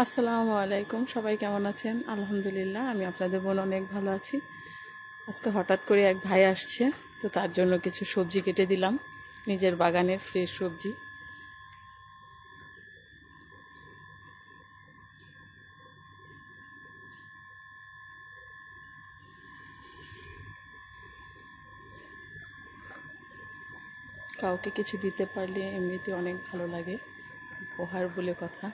আসসালামু আলাইকুম, সবাই কেমন আছেন? আলহামদুলিল্লাহ, আমি আপনাদের বোন অনেক ভালো আছি। আজকে হঠাৎ করে এক ভাই আসছে, তো তার জন্য কিছু সবজি কেটে দিলাম, নিজের বাগানের ফ্রেশ সবজি। কাউকে কিছু দিতে পারলে এমনিতে অনেক ভালো লাগে, উপহার বলে কথা।